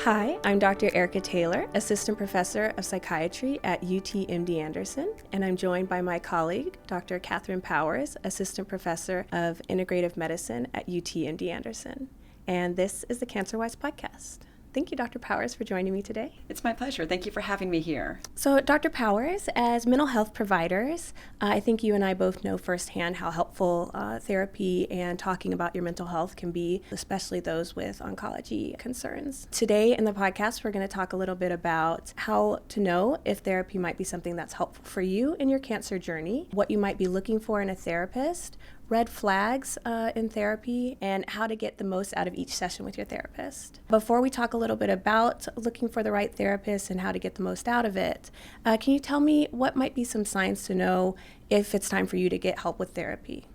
Hi, I'm Dr. Erica Taylor, Assistant Professor of Psychiatry at UT-MD Anderson, and I'm joined by my colleague, Dr. Catherine Powers, Assistant Professor of Integrative Medicine at UT-MD Anderson. And this is the CancerWise podcast. Thank you, Dr. Powers, for joining me today. It's my pleasure. Thank you for having me here. So, Dr. Powers, as mental health providers, I think you and I both know firsthand how helpful therapy and talking about your mental health can be, especially those with oncology concerns. Today in the podcast, we're going to talk a little bit about how to know if therapy might be something that's helpful for you in your cancer journey, what you might be looking for in a therapist, red flags in therapy, and how to get the most out of each session with your therapist. Before we talk a little bit about looking for the right therapist and how to get the most out of it, can you tell me what might be some signs to know if it's time for you to get help with therapy?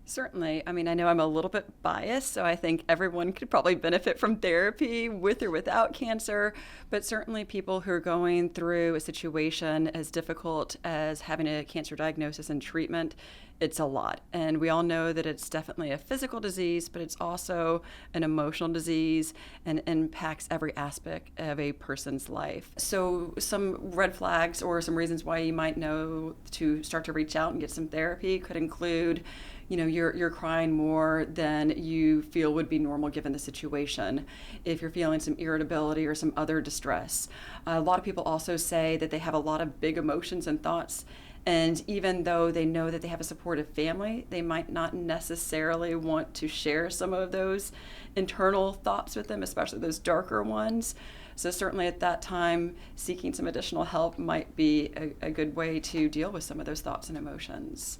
Certainly. I mean, I know I'm a little bit biased, so I think everyone could probably benefit from therapy with or without cancer, but certainly people who are going through a situation as difficult as having a cancer diagnosis and treatment, it's a lot. And we all know that it's definitely a physical disease, but it's also an emotional disease and impacts every aspect of a person's life. So some red flags or some reasons why you might know to start to reach out and get some therapy could include you're crying more than you feel would be normal given the situation. If you're feeling some irritability or some other distress. A lot of people also say that they have a lot of big emotions and thoughts, and even though they know that they have a supportive family, they might not necessarily want to share some of those internal thoughts with them, especially those darker ones. So certainly at that time, seeking some additional help might be a good way to deal with some of those thoughts and emotions.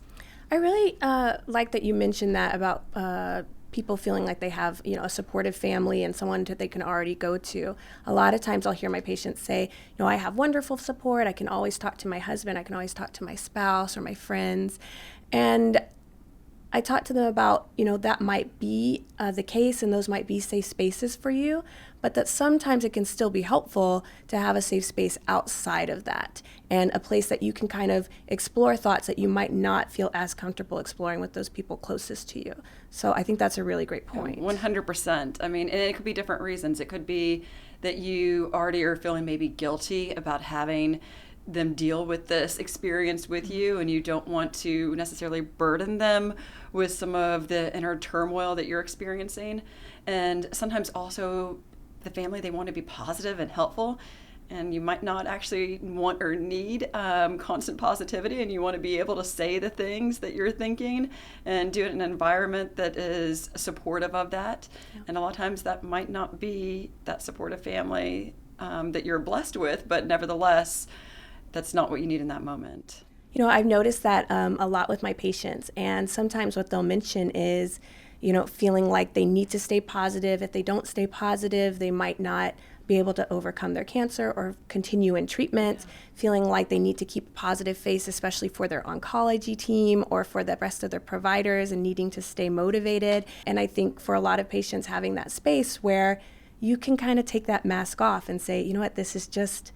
I really like that you mentioned that about people feeling like they have, a supportive family and someone that they can already go to. A lot of times I'll hear my patients say, I have wonderful support. I can always talk to my husband. I can always talk to my spouse or my friends. And I talk to them about, that might be the case and those might be safe spaces for you, but that sometimes it can still be helpful to have a safe space outside of that and a place that you can kind of explore thoughts that you might not feel as comfortable exploring with those people closest to you. So I think that's a really great point. 100%. I mean, and it could be different reasons. It could be that you already are feeling maybe guilty about having them deal with this experience with you, and you don't want to necessarily burden them with some of the inner turmoil that you're experiencing. And sometimes also the family, they want to be positive and helpful, and you might not actually want or need constant positivity, and you want to be able to say the things that you're thinking and do it in an environment that is supportive of that. Yeah. And a lot of times that might not be that supportive family that you're blessed with, but nevertheless, that's not what you need in that moment. I've noticed that a lot with my patients, and sometimes what they'll mention is, feeling like they need to stay positive. If they don't stay positive, they might not be able to overcome their cancer or continue in treatment, feeling like they need to keep a positive face, especially for their oncology team or for the rest of their providers, and needing to stay motivated. And I think for a lot of patients, having that space where you can kind of take that mask off and say, this is just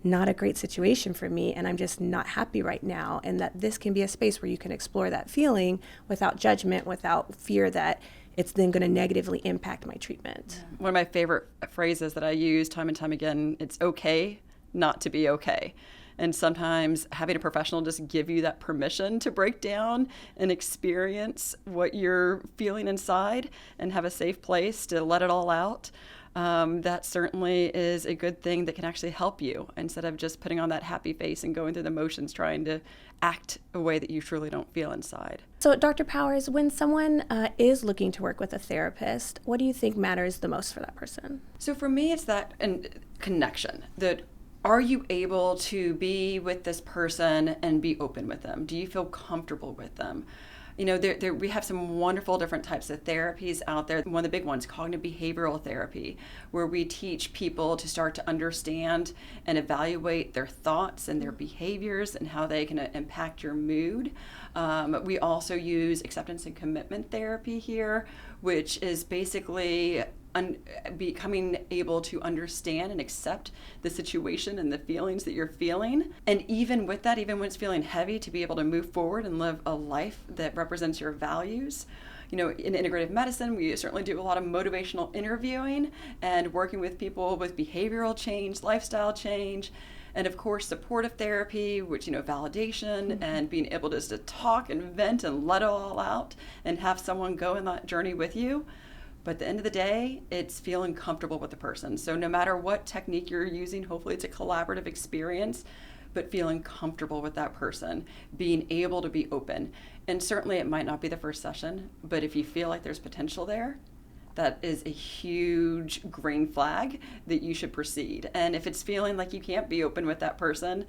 not a great situation for me, and I'm just not happy right now, and that this can be a space where you can explore that feeling without judgment, without fear that it's then going to negatively impact my treatment. One of my favorite phrases that I use time and time again, it's okay not to be okay. And sometimes having a professional just give you that permission to break down and experience what you're feeling inside and have a safe place to let it all out. That certainly is a good thing that can actually help you instead of just putting on that happy face and going through the motions trying to act a way that you truly don't feel inside. So Dr. Powers, when someone is looking to work with a therapist, what do you think matters the most for that person? So for me, it's that connection, that are you able to be with this person and be open with them? Do you feel comfortable with them? We have some wonderful different types of therapies out there. One of the big ones, cognitive behavioral therapy, where we teach people to start to understand and evaluate their thoughts and their behaviors and how they can impact your mood. We also use acceptance and commitment therapy here, which is basically becoming able to understand and accept the situation and the feelings that you're feeling. And even with that, even when it's feeling heavy, to be able to move forward and live a life that represents your values. In integrative medicine, we certainly do a lot of motivational interviewing and working with people with behavioral change, lifestyle change, and of course supportive therapy, which, validation and being able just to talk and vent and let it all out and have someone go in that journey with you. But at the end of the day, it's feeling comfortable with the person. So no matter what technique you're using, hopefully it's a collaborative experience, but feeling comfortable with that person, being able to be open. And certainly it might not be the first session, but if you feel like there's potential there, that is a huge green flag that you should proceed. And if it's feeling like you can't be open with that person,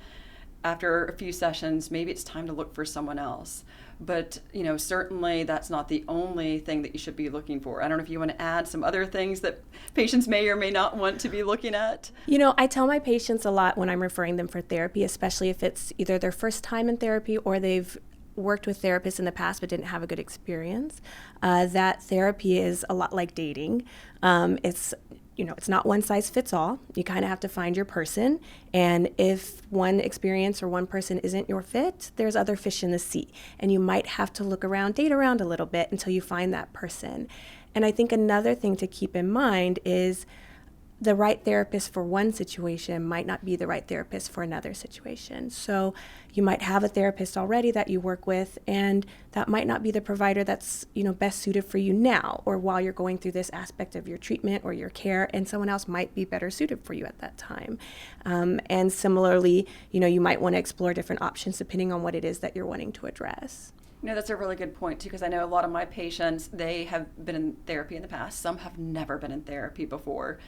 after a few sessions, maybe it's time to look for someone else. But, certainly that's not the only thing that you should be looking for. I don't know if you want to add some other things that patients may or may not want to be looking at. I tell my patients a lot when I'm referring them for therapy, especially if it's either their first time in therapy or they've worked with therapists in the past but didn't have a good experience, that therapy is a lot like dating. It's not one size fits all. You kind of have to find your person. And if one experience or one person isn't your fit, there's other fish in the sea. And you might have to date around a little bit until you find that person. And I think another thing to keep in mind is the right therapist for one situation might not be the right therapist for another situation. So you might have a therapist already that you work with, and that might not be the provider that's best suited for you now or while you're going through this aspect of your treatment or your care, and someone else might be better suited for you at that time. And similarly, you might want to explore different options depending on what it is that you're wanting to address. That's a really good point too, because I know a lot of my patients, they have been in therapy in the past. Some have never been in therapy before.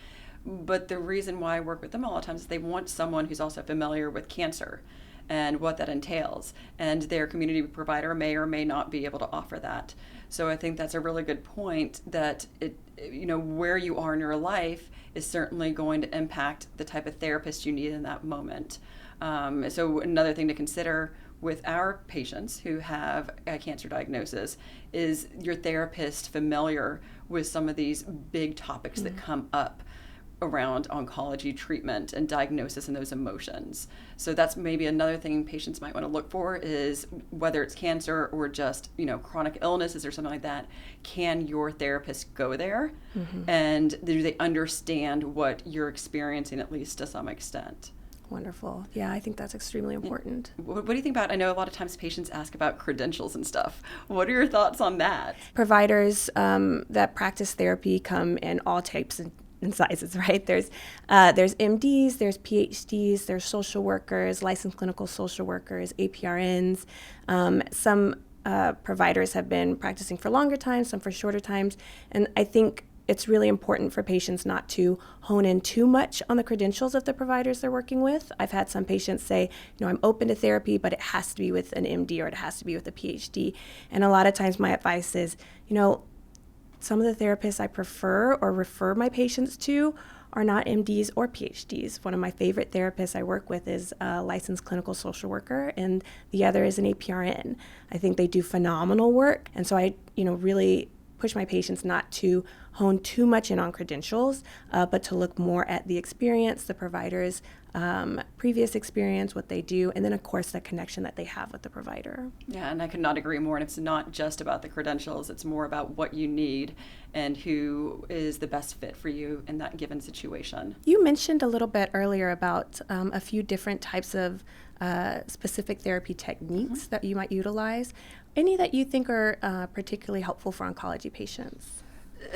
But the reason why I work with them a lot of times is they want someone who's also familiar with cancer and what that entails. And their community provider may or may not be able to offer that. So I think that's a really good point that where you are in your life is certainly going to impact the type of therapist you need in that moment. So another thing to consider with our patients who have a cancer diagnosis is your therapist familiar with some of these big topics that come up around oncology treatment and diagnosis and those emotions. So that's maybe another thing patients might want to look for is whether it's cancer or just, chronic illnesses or something like that, can your therapist go there? And do they understand what you're experiencing, at least to some extent? Wonderful. Yeah, I think that's extremely important. What do you think about, I know a lot of times patients ask about credentials and stuff. What are your thoughts on that? Providers that practice therapy come in all types and sizes, right? There's MDs, there's Ph.Ds, there's social workers, licensed clinical social workers, APRNs. Some providers have been practicing for longer times, some for shorter times. And I think it's really important for patients not to hone in too much on the credentials of the providers they're working with. I've had some patients say, I'm open to therapy, but it has to be with an MD or it has to be with a Ph.D. And a lot of times my advice is, some of the therapists I prefer or refer my patients to are not MDs or PhDs. One of my favorite therapists I work with is a licensed clinical social worker, and the other is an APRN. I think they do phenomenal work, and so I, really push my patients not to hone too much in on credentials, but to look more at the experience, the provider's previous experience, what they do, and then of course the connection that they have with the provider. Yeah, and I could not agree more. And it's not just about the credentials, it's more about what you need and who is the best fit for you in that given situation. You mentioned a little bit earlier about a few different types of specific therapy techniques that you might utilize. Any that you think are particularly helpful for oncology patients?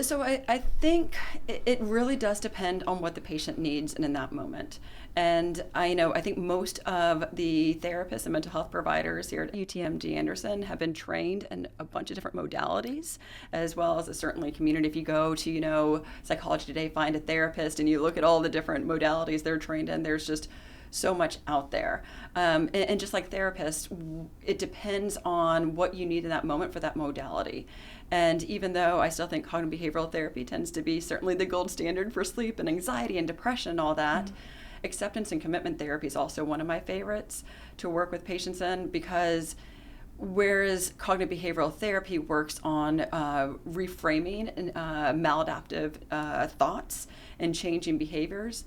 So I think it really does depend on what the patient needs and in that moment. And I think most of the therapists and mental health providers here at UTMD Anderson have been trained in a bunch of different modalities, as well as certainly community. If you go to, Psychology Today, find a therapist, and you look at all the different modalities they're trained in, there's just so much out there. And just like therapists, it depends on what you need in that moment for that modality. And even though I still think cognitive behavioral therapy tends to be certainly the gold standard for sleep and anxiety and depression and all that, acceptance and commitment therapy is also one of my favorites to work with patients in, because Whereas cognitive behavioral therapy works on reframing maladaptive thoughts and changing behaviors.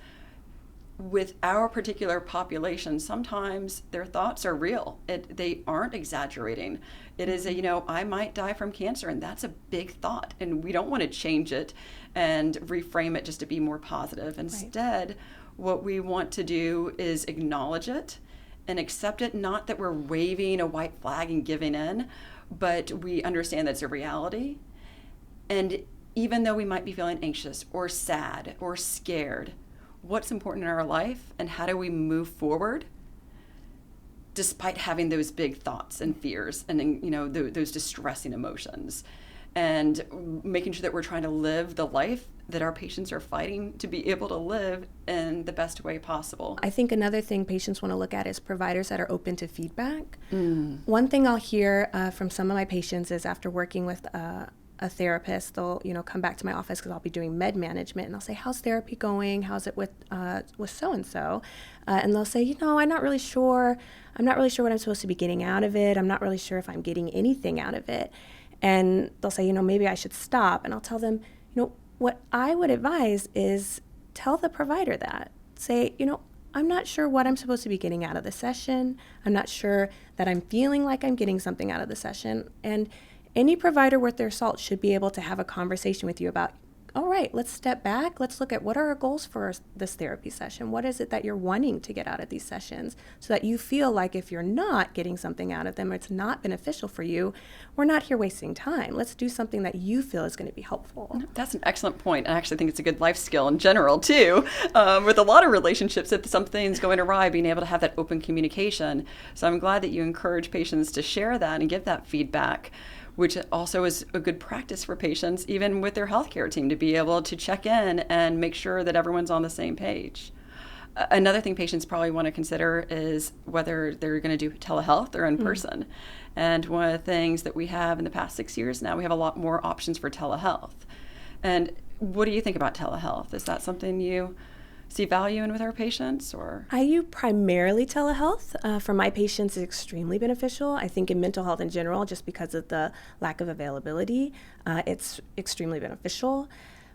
With our particular population, sometimes their thoughts are real. They aren't exaggerating. It is I might die from cancer, and that's a big thought, and we don't want to change it and reframe it just to be more positive. Instead, what we want to do is acknowledge it and accept it, not that we're waving a white flag and giving in, but we understand that it's a reality. And even though we might be feeling anxious or sad or scared, what's important in our life and how do we move forward despite having those big thoughts and fears and those distressing emotions, and making sure that we're trying to live the life that our patients are fighting to be able to live in the best way possible. I think another thing patients want to look at is providers that are open to feedback. One thing I'll hear from some of my patients is after working with a therapist, they'll come back to my office because I'll be doing med management, and I'll say, how's therapy going? How's it with so-and-so? And they'll say, I'm not really sure. I'm not really sure what I'm supposed to be getting out of it. I'm not really sure if I'm getting anything out of it. And they'll say, maybe I should stop. And I'll tell them, what I would advise is tell the provider that. Say, I'm not sure what I'm supposed to be getting out of the session. I'm not sure that I'm feeling like I'm getting something out of the session. And any provider worth their salt should be able to have a conversation with you about, all right, let's step back. Let's look at what are our goals for this therapy session. What is it that you're wanting to get out of these sessions so that you feel like if you're not getting something out of them or it's not beneficial for you, we're not here wasting time. Let's do something that you feel is going to be helpful. That's an excellent point. I actually think it's a good life skill in general, too. With a lot of relationships, if something's going awry, being able to have that open communication. So I'm glad that you encourage patients to share that and give that feedback, which also is a good practice for patients, even with their healthcare team, to be able to check in and make sure that everyone's on the same page. Another thing patients probably want to consider is whether they're going to do telehealth or in person. And one of the things that we have in the past 6 years now, we have a lot more options for telehealth. And what do you think about telehealth? Is that something you see value in with our patients? Or I use primarily telehealth. For my patients, it's extremely beneficial. I think in mental health in general, just because of the lack of availability, it's extremely beneficial.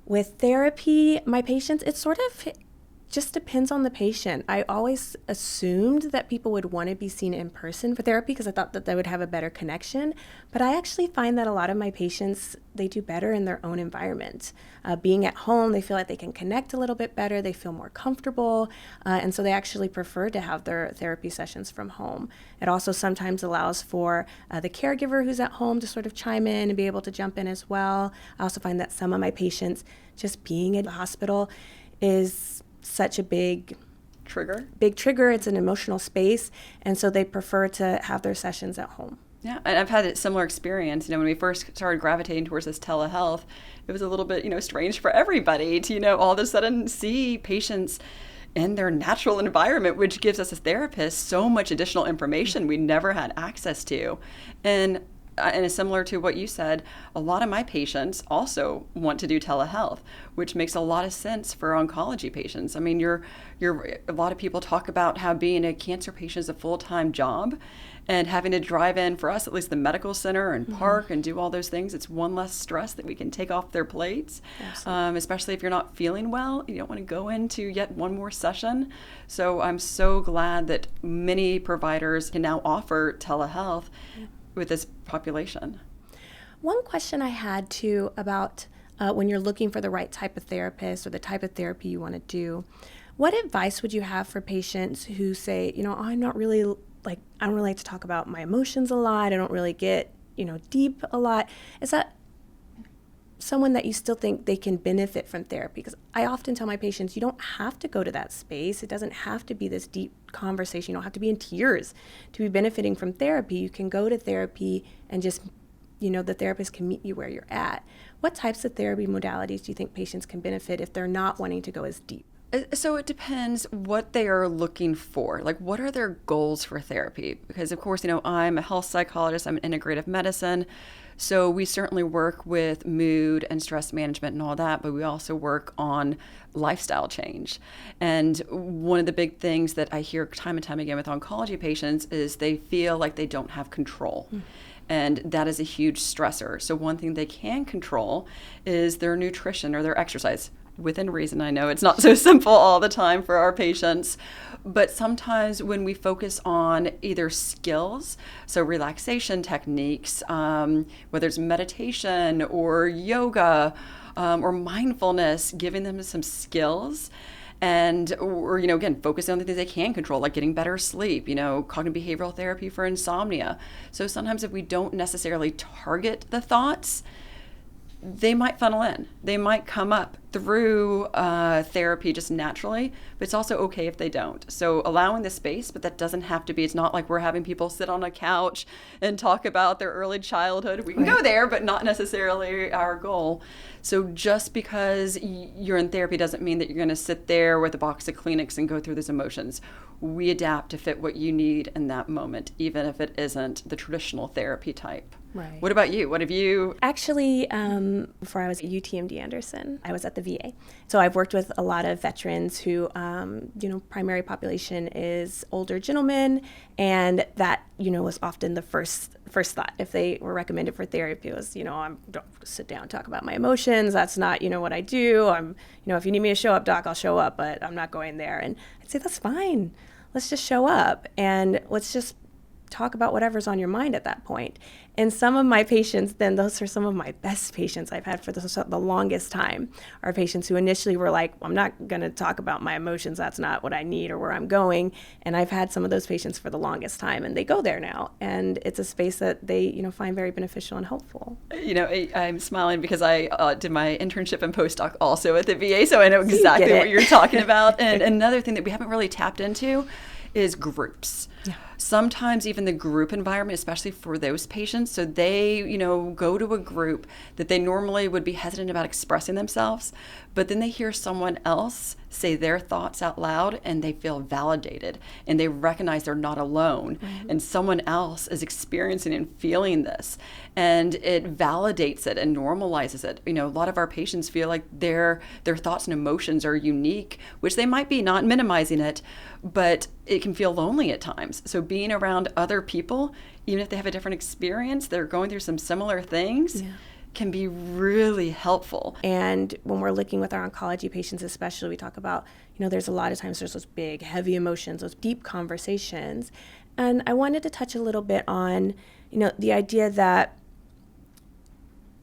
With therapy, my patients, it sort of just depends on the patient. I always assumed that people would want to be seen in person for therapy because I thought that they would have a better connection. But I actually find that a lot of my patients, they do better in their own environment. Being at home, they feel like they can connect a little bit better. They feel more comfortable. And so they actually prefer to have their therapy sessions from home. It also sometimes allows for the caregiver who's at home to sort of chime in and be able to jump in as well. I also find that some of my patients, just being in the hospital is such a big trigger. It's an emotional space, and so they prefer to have their sessions at home. Yeah, and I've had a similar experience. When we first started gravitating towards this telehealth, it was a little bit, strange for everybody to, all of a sudden see patients in their natural environment, which gives us as therapists so much additional information we never had access to. And similar to what you said, a lot of my patients also want to do telehealth, which makes a lot of sense for oncology patients. I mean, a lot of people talk about how being a cancer patient is a full-time job, and having to drive in, for us at least, the medical center and park and do all those things. It's one less stress that we can take off their plates, especially if you're not feeling well. You don't want to go into yet one more session. So I'm so glad that many providers can now offer telehealth with this population. One question I had too about when you're looking for the right type of therapist or the type of therapy you want to do, what advice would you have for patients who say, I don't really like to talk about my emotions a lot. I don't really get, deep a lot. Is that someone that you still think they can benefit from therapy? Because I often tell my patients, you don't have to go to that space. It doesn't have to be this deep conversation. You don't have to be in tears to be benefiting from therapy. You can go to therapy and just, the therapist can meet you where you're at. What types of therapy modalities do you think patients can benefit if they're not wanting to go as deep? So it depends what they are looking for. Like, what are their goals for therapy? Because, of course, I'm a health psychologist. I'm in integrative medicine. So we certainly work with mood and stress management and all that, but we also work on lifestyle change. And one of the big things that I hear time and time again with oncology patients is they feel like they don't have control. And that is a huge stressor. So one thing they can control is their nutrition or their exercise. Within reason, I know it's not so simple all the time for our patients, but sometimes when we focus on either skills, so relaxation techniques, whether it's meditation or yoga or mindfulness, giving them some skills, and or again focusing on the things they can control, like getting better sleep, cognitive behavioral therapy for insomnia. So sometimes if we don't necessarily target the thoughts, they might funnel in. They might come up through therapy just naturally, but it's also okay if they don't. So allowing the space, but that doesn't have to be, it's not like we're having people sit on a couch and talk about their early childhood. We can go there, but not necessarily our goal. So just because you're in therapy doesn't mean that you're going to sit there with a box of Kleenex and go through those emotions. We adapt to fit what you need in that moment, even if it isn't the traditional therapy type. Right. What about you? What have you? Actually, before I was at UTMD Anderson, I was at the VA. So I've worked with a lot of veterans who, primary population is older gentlemen, and that, was often the first thought. If they were recommended for therapy was, I don't sit down and talk about my emotions. That's not, what I do. If you need me to show up, doc, I'll show up, but I'm not going there. And I'd say, that's fine. Let's just show up and let's just talk about whatever's on your mind at that point. And some of my patients, then those are some of my best patients I've had for the longest time, are patients who initially were like, I'm not going to talk about my emotions. That's not what I need or where I'm going. And I've had some of those patients for the longest time, and they go there now. And it's a space that they, find very beneficial and helpful. I'm smiling because I did my internship and postdoc also at the VA, so I know exactly what you're talking about. And another thing that we haven't really tapped into is groups. Yeah. Sometimes even the group environment, especially for those patients, so they, go to a group that they normally would be hesitant about expressing themselves, but then they hear someone else say their thoughts out loud and they feel validated and they recognize they're not alone, and someone else is experiencing and feeling this, and it validates it and normalizes it. A lot of our patients feel like their thoughts and emotions are unique, which they might be, not minimizing it, but it can feel lonely at times. So being around other people, even if they have a different experience, they're going through some similar things, can be really helpful. And when we're looking with our oncology patients especially, we talk about, there's a lot of times there's those big, heavy emotions, those deep conversations. And I wanted to touch a little bit on, the idea that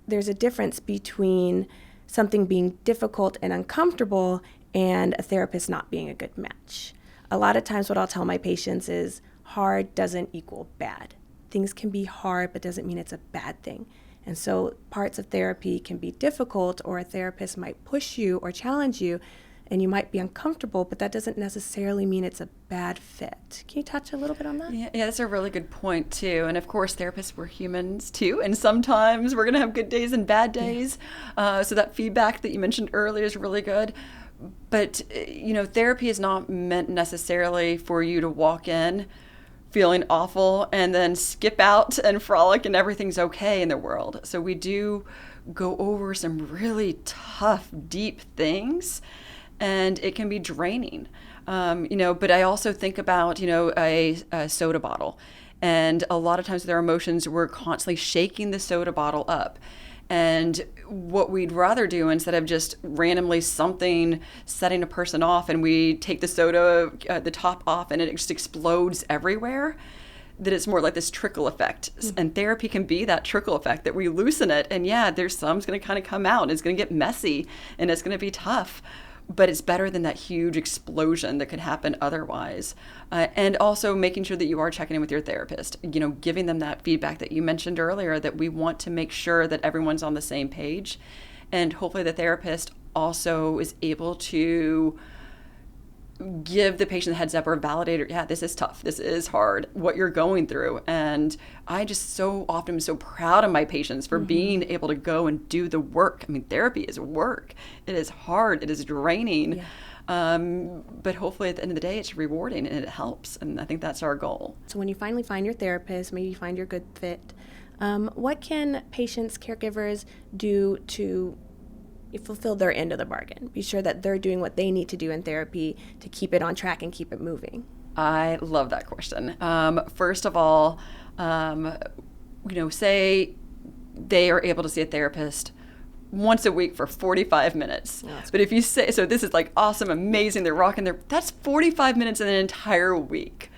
there's a difference between something being difficult and uncomfortable and a therapist not being a good match. A lot of times what I'll tell my patients is hard doesn't equal bad. Things can be hard, but doesn't mean it's a bad thing. And so parts of therapy can be difficult, or a therapist might push you or challenge you, and you might be uncomfortable, but that doesn't necessarily mean it's a bad fit. Can you touch a little bit on that? Yeah, that's a really good point, too. And of course, therapists, we're humans, too. And sometimes we're going to have good days and bad days. So that feedback that you mentioned earlier is really good. But, therapy is not meant necessarily for you to walk in feeling awful and then skip out and frolic and everything's okay in the world. So we do go over some really tough, deep things, and it can be draining. But I also think about, a soda bottle. And a lot of times with our emotions, we're constantly shaking the soda bottle up. And what we'd rather do, instead of just randomly setting a person off and we take the soda, the top off, and it just explodes everywhere, that it's more like this trickle effect. And therapy can be that trickle effect, that we loosen it. And there's some's going to kind of come out, and it's going to get messy, and it's going to be tough. But it's better than that huge explosion that could happen otherwise. And also making sure that you are checking in with your therapist, giving them that feedback that you mentioned earlier, that we want to make sure that everyone's on the same page. And hopefully the therapist also is able to give the patient the heads up or validate it. Yeah, this is tough. This is hard, what you're going through. And I just so often am so proud of my patients for being able to go and do the work. I mean, therapy is work. It is hard. It is draining. But hopefully at the end of the day, it's rewarding and it helps. And I think that's our goal. So when you finally find your therapist, maybe you find your good fit, What can patients, caregivers do to fulfill their end of the bargain? Be sure that they're doing what they need to do in therapy to keep it on track and keep it moving. I love that question. First of all, say they are able to see a therapist once a week for 45 minutes. But if you say, so this is like awesome, amazing, they're rocking that's 45 minutes in an entire week.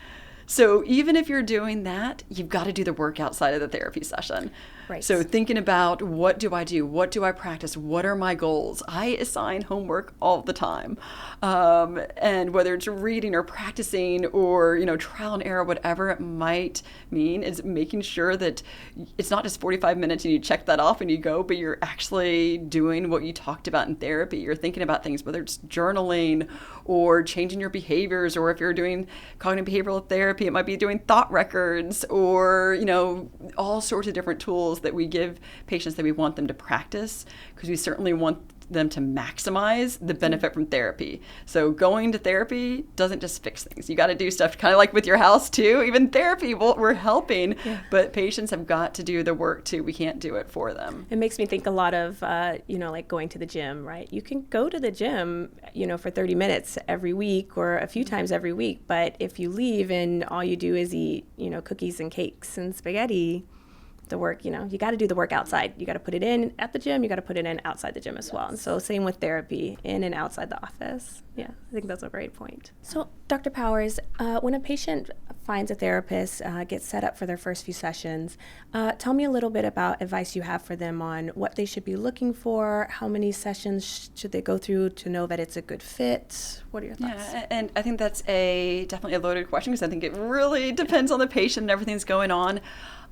So even if you're doing that, you've got to do the work outside of the therapy session. Right. So thinking about, what do I do? What do I practice? What are my goals? I assign homework all the time. And whether it's reading or practicing or, trial and error, whatever it might mean, is making sure that it's not just 45 minutes and you check that off and you go, but you're actually doing what you talked about in therapy. You're thinking about things, whether it's journaling or changing your behaviors, or if you're doing cognitive behavioral therapy, it might be doing thought records or, all sorts of different tools that we give patients that we want them to practice, because we certainly want them to maximize the benefit from therapy. So going to therapy doesn't just fix things. You got to do stuff kind of like with your house too. Even therapy, we're helping, but patients have got to do the work too. We can't do it for them. It makes me think a lot of, like going to the gym, right? You can go to the gym, for 30 minutes every week or a few times every week. But if you leave and all you do is eat, cookies and cakes and spaghetti, the work, you got to do the work outside. You got to put it in at the gym. You got to put it in outside the gym as well. And so same with therapy, in and outside the office. Yeah, I think that's a great point. So Dr. Powers, when a patient finds a therapist, gets set up for their first few sessions, tell me a little bit about advice you have for them on what they should be looking for. How many sessions should they go through to know that it's a good fit? What are your thoughts? Yeah, and I think that's definitely a loaded question, because I think it really depends on the patient and everything's going on.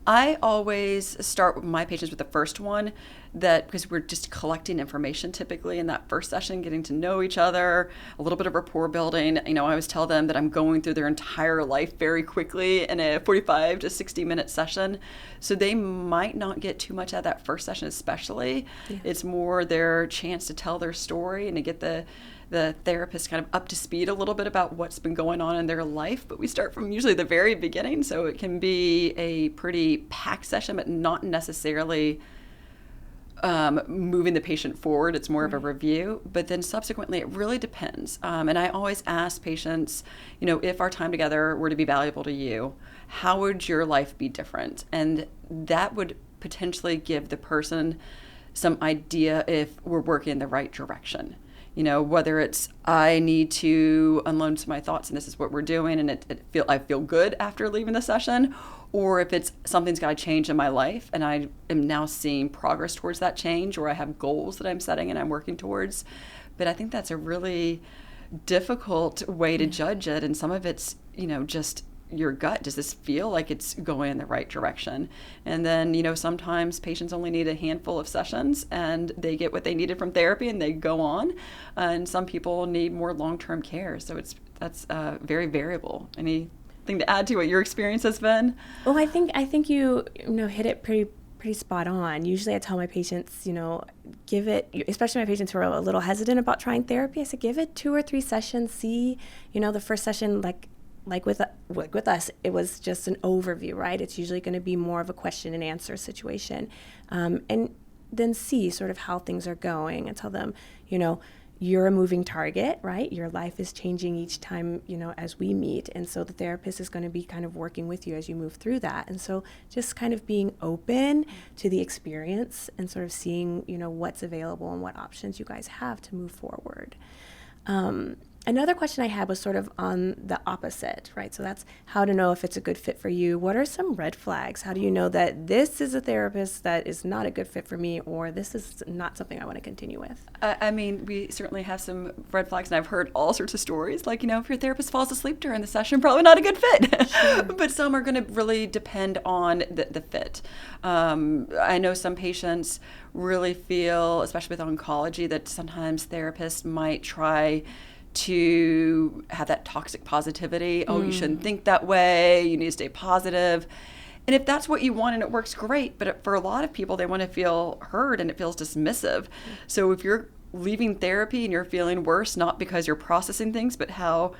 I always start with my patients with the first one, because we're just collecting information typically in that first session, getting to know each other, a little bit of rapport building. I always tell them that I'm going through their entire life very quickly in a 45 to 60 minute session. So they might not get too much out of that first session especially. Yeah. It's more their chance to tell their story and to get the therapist kind of up to speed a little bit about what's been going on in their life. But we start from usually the very beginning, so it can be a pretty packed session, but not necessarily moving the patient forward. It's more of a review. But then subsequently, it really depends. And I always ask patients, if our time together were to be valuable to you, how would your life be different? And that would potentially give the person some idea if we're working in the right direction. Whether it's I need to unload some of my thoughts and this is what we're doing and I feel good after leaving the session, or if it's something's got to change in my life and I am now seeing progress towards that change, or I have goals that I'm setting and I'm working towards. But I think that's a really difficult way to judge it, and some of it's, just your gut. Does this feel like it's going in the right direction? And then, sometimes patients only need a handful of sessions and they get what they needed from therapy and they go on. And some people need more long-term care. So that's very variable. Anything to add to what your experience has been? Well, I think you hit it pretty spot on. Usually I tell my patients, give it, especially my patients who are a little hesitant about trying therapy, I say, give it 2 or 3 sessions. See, the first session, like with us, it was just an overview, right? It's usually going to be more of a question and answer situation. And then see sort of how things are going and tell them, you're a moving target, right? Your life is changing each time, as we meet. And so the therapist is going to be kind of working with you as you move through that. And so just kind of being open to the experience and sort of seeing, what's available and what options you guys have to move forward. Another question I had was sort of on the opposite, right? So that's how to know if it's a good fit for you. What are some red flags? How do you know that this is a therapist that is not a good fit for me, or this is not something I want to continue with? We certainly have some red flags, and I've heard all sorts of stories. Like, if your therapist falls asleep during the session, probably not a good fit. Sure. But some are going to really depend on the fit. I know some patients really feel, especially with oncology, that sometimes therapists might try to have that toxic positivity. Oh, you shouldn't think that way. You need to stay positive. And if that's what you want and it works, great. But for a lot of people, they want to feel heard and it feels dismissive. So if you're leaving therapy and you're feeling worse, not because you're processing things, but how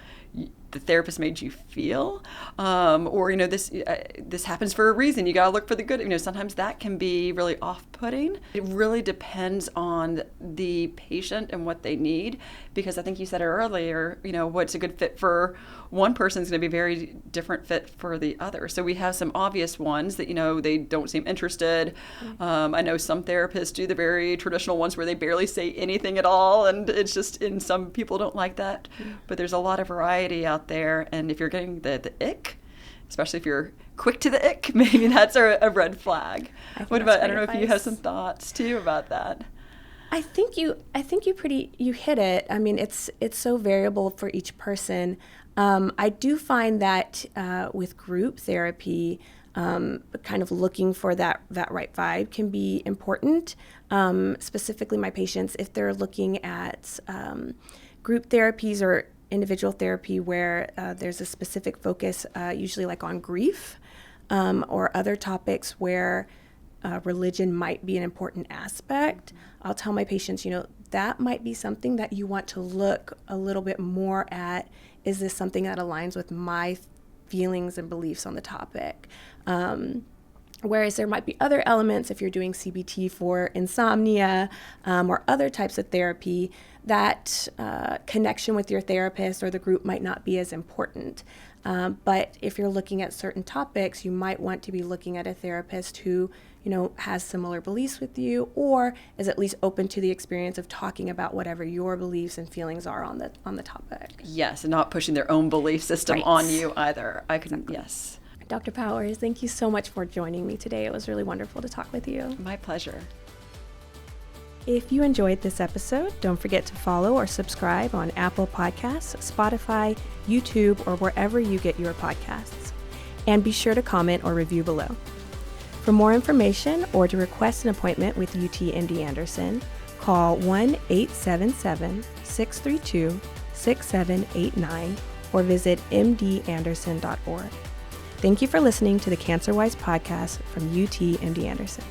the therapist made you feel, or this happens for a reason. You got to look for the good. Sometimes that can be really off-putting. It really depends on the patient and what they need, because I think you said it earlier. What's a good fit for one person is going to be very different fit for the other. So we have some obvious ones that they don't seem interested. I know some therapists do the very traditional ones where they barely say anything at all, and it's just, and some people don't like that. But there's a lot of variety out there, and if you're getting the ick, especially if you're quick to the ick, maybe that's a red flag. What about, I don't know if you have some thoughts too about that. I think you hit it. I mean, it's so variable for each person. I do find that with group therapy, kind of looking for that right vibe can be important. Specifically, my patients, if they're looking at group therapies or individual therapy where there's a specific focus, usually like on grief or other topics where religion might be an important aspect, I'll tell my patients, that might be something that you want to look a little bit more at. Is this something that aligns with my feelings and beliefs on the topic? Whereas there might be other elements, if you're doing CBT for insomnia or other types of therapy, that connection with your therapist or the group might not be as important. But if you're looking at certain topics, you might want to be looking at a therapist who, has similar beliefs with you, or is at least open to the experience of talking about whatever your beliefs and feelings are on the topic. Yes, and not pushing their own belief system on you either. I can, exactly. Yes. Dr. Powers, thank you so much for joining me today. It was really wonderful to talk with you. My pleasure. If you enjoyed this episode, don't forget to follow or subscribe on Apple Podcasts, Spotify, YouTube, or wherever you get your podcasts. And be sure to comment or review below. For more information or to request an appointment with UT MD Anderson, call 1-877-632-6789 or visit mdanderson.org. Thank you for listening to the CancerWise podcast from UT MD Anderson.